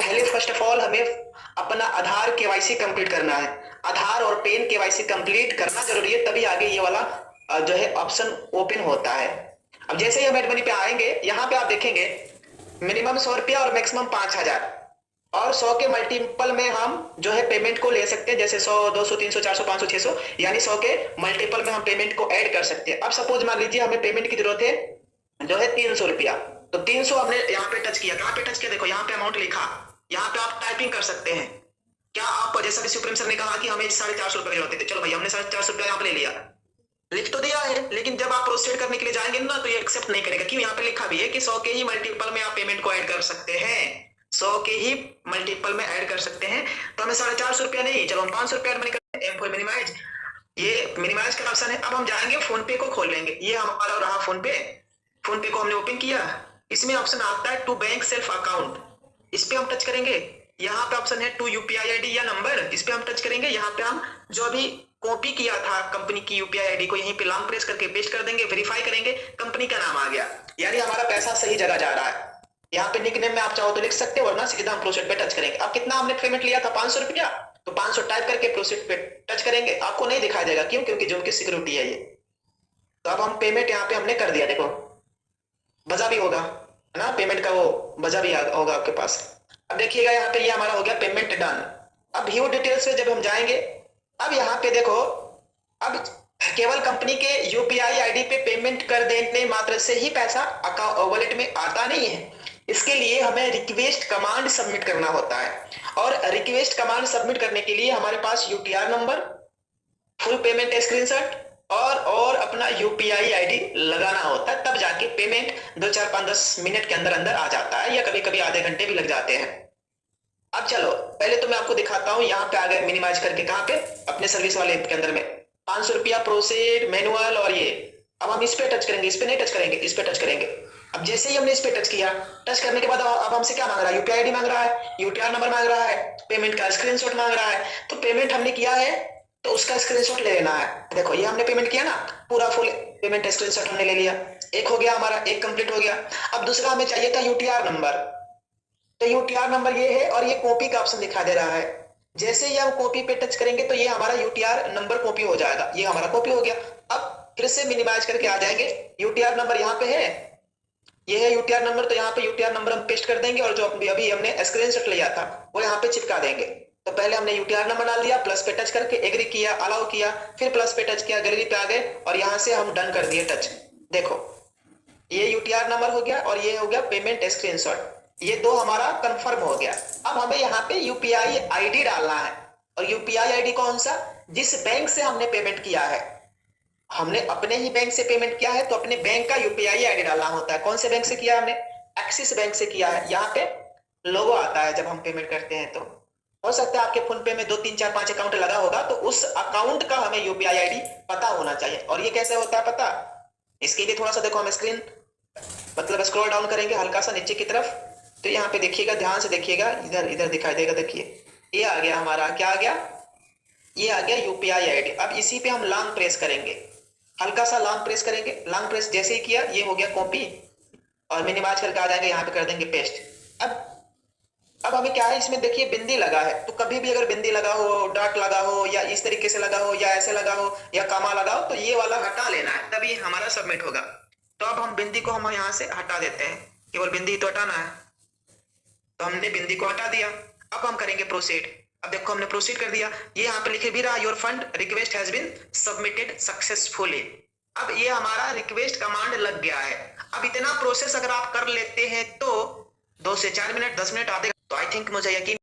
पहले first of all हमें अपना आधार केवाईसी कंप्लीट करना है। आधार और पेन केवाईसी कंप्लीट करना जरूरी है, तभी आगे ये वाला जो है ऑप्शन ओपन होता है। अब जैसे ही हम एड मनी पे आएंगे, यहाँ पे आप देखेंगे मिनिमम 100 रुपया और मैक्सिमम 5000, और 100 के मल्टीपल में हम जो है पेमेंट को ले सकते हैं, जैसे 100, 200, 300, 400, 500, 600, यानी 100 के मल्टीपल में हम पेमेंट को ऐड कर सकते हैं। अब सपोज मान लीजिए हमें पेमेंट की जरूरत है जो है 300 रुपया, तो 300 हमने यहाँ पे टच किया। कहाँ पे टच किया? देखो यहाँ पे अमाउंट लिखा, यहाँ पे आप टाइपिंग कर सकते हैं। क्या आप जैसा कि सुप्रीम सर ने कहा कि हमें 450 रुपए की जरूरत है, चलो भाई हमने 450 रुपया यहाँ पे ले लिया, लिख तो दिया है, लेकिन जब आप प्रोसीड करने के लिए जाएंगे ना तो ये एक्सेप्ट नहीं करेगा। क्यों? यहाँ पे लिखा भी है कि 100 के ही मल्टीपल में आप पेमेंट को ऐड कर सकते हैं, 100 के ही मल्टीपल में ऐड कर सकते हैं। तो हमें 450 रुपया नहीं, चलो हम 500 रुपया ऐड करते हैं। M4 मिनिमाइज, ये मिनिमाइज का ऑप्शन है। अब हम जाएंगे फोन पे को खोल लेंगे, ये हमारा रहा फोन पे। फोन पे को हमने ओपन किया, इसमें ऑप्शन आता है टू बैंक सेल्फ अकाउंट, इस पे हम टच करेंगे। यहाँ पे ऑप्शन है टू यूपीआई आईडी या नंबर, इस पे हम टच करेंगे। यहाँ पे हम जो अभी कॉपी किया था कंपनी की यूपीआई आईडी को यहीं पे लॉन्ग प्रेस करके पेस्ट कर देंगे, वेरीफाई करेंगे, कंपनी का नाम आ गया, यानी हमारा पैसा सही जगह जा रहा है। यहाँ पे निकनेम में आप चाहो तो लिख सकते हो, वरना सीधा हम प्रोसीड पे टच करेंगे। अब कितना हमने पेमेंट लिया था? 500 रुपया, तो 500 टाइप करके प्रोसीड पे टच करेंगे। आपको नहीं दिखाई देगा, क्यों? क्योंकि जो उनकी सिक्योरिटी है ये। तो अब हम पेमेंट यहाँ पे हमने कर दिया, देखो बजा भी होगा है ना, पेमेंट का वो बजा भी होगा आपके पास। अब देखिएगा यहाँ पे ये हमारा हो गया पेमेंट डन। अब व्यू डिटेल्स पे जब हम जाएंगे, अब यहाँ पे देखो, अब केवल कंपनी के यूपीआई आईडी पे पेमेंट कर देने मात्र से ही पैसा वॉलेट में आता नहीं है। इसके लिए हमें रिक्वेस्ट कमांड सबमिट करना होता है, और रिक्वेस्ट कमांड सबमिट करने के लिए हमारे पास UTR number, full payment screenshot और अपना यूपीआई आईडी लगाना होता है, तब जाके पेमेंट 2, 4, 5, 10 मिनट के अंदर अंदर आ जाता है, या कभी कभी आधे घंटे भी लग जाते हैं। अब चलो पहले तो मैं आपको दिखाता हूं, यहाँ पे आ गए मिनिमाइज करके, कहाँ पे? अपने सर्विस वाले ऐप के अंदर में 500 रुपया प्रोसीड मैनुअल, और ये अब हम इस पे टच करेंगे, इस पे नहीं टच करेंगे, इस पे टच करेंगे। अब जैसे ही हमने इस पे टच किया, टच करने के बाद अब हमसे क्या मांग रहा है? यूपीआई आईडी मांग रहा है, यूटीआर नंबर मांग रहा है, पेमेंट का स्क्रीनशॉट मांग रहा है। तो पेमेंट हमने किया है तो उसका स्क्रीनशॉट ले लेना है। देखो ये हमने पेमेंट किया ना, पूरा फुल पेमेंट स्क्रीनशॉट हमने ले लिया, एक हो गया हमारा, एक कंप्लीट हो गया। अब दूसरा हमें चाहिए था यूटीआर नंबर, तो यूटीआर नंबर ये है, और ये कॉपी का ऑप्शन दिखा दे रहा है। जैसे ही हम कॉपी पे टच करेंगे तो ये हमारा यूटीआर नंबर कॉपी हो जाएगा, ये हमारा कॉपी हो गया। अब फिर से मिनिमाइज करके आ जाएंगे, यूटीआर नंबर यहाँ पे है, ये है यूटीआर नंबर, तो यहाँ पे यूटीआर नंबर हम पेस्ट कर देंगे, और जो अभी हमने स्क्रीनशॉट लिया था वो यहाँ पे चिपका देंगे। तो पहले हमने यूटीआर नंबर डाल दिया, प्लस पे टच करके एग्री किया, अलाउ किया, फिर प्लस पे टच किया, गैलरी पे आ गए, और यहाँ से हम डन कर दिए टच। देखो ये यूटीआर नंबर हो गया, और ये हो गया पेमेंट स्क्रीनशॉट, ये दो हमारा कंफर्म हो गया। अब हमें यहाँ पे यूपीआई आईडी डालना है, और यूपीआई आईडी कौन सा? जिस बैंक से हमने पेमेंट किया है, हमने अपने ही बैंक से पेमेंट किया है तो अपने बैंक का यूपीआई आईडी डालना होता है। कौन से बैंक से किया हमने? एक्सिस बैंक से किया है। यहाँ पे लोगो आता है जब हम पेमेंट करते हैं, तो हो सकता है आपके फोन पे में 2, 3, 4, 5 अकाउंट लगा होगा, तो उस अकाउंट का हमें यूपीआई आईडी पता होना चाहिए। और ये कैसे होता है पता? इसके लिए थोड़ा सा देखो, हम स्क्रीन मतलब स्क्रॉल डाउन करेंगे हल्का सा नीचे की तरफ, तो यहाँ पे देखिएगा, ध्यान से देखिएगा, इधर इधर दिखाई देगा, देखिए ये आ गया हमारा, क्या आ गया? ये आ गया यूपीआई आईडी। अब इसी पे हम लॉन्ग प्रेस करेंगे, हल्का सा लॉन्ग प्रेस करेंगे, लॉन्ग प्रेस जैसे ही किया ये हो गया कॉपी, और मिनिमाइज करके आ जाएंगे, यहाँ पे कर देंगे पेस्ट। अब हमें क्या है, इसमें देखिए बिंदी लगा है, तो कभी भी अगर बिंदी लगा हो, डॉट लगा हो, या इस तरीके से लगा हो, या ऐसे लगा हो, या कमा लगा हो, तो ये वाला हटा लेना है, तभी हमारा सबमिट होगा। तो अब हम बिंदी को हम यहाँ से हटा देते हैं, केवल बिंदी तो हटाना है, तो हमने बिंदी को हटा दिया। अब हम करेंगे प्रोसीड। अब देखो हमने प्रोसीड कर दिया, ये यहाँ पे लिखे भी रहा your fund request has been submitted successfully. अब ये हमारा रिक्वेस्ट कमांड लग गया है। अब इतना प्रोसेस अगर आप कर लेते हैं तो 2 से 4 मिनट, 10 मिनट, आधे, तो आई थिंक मुझे यकीन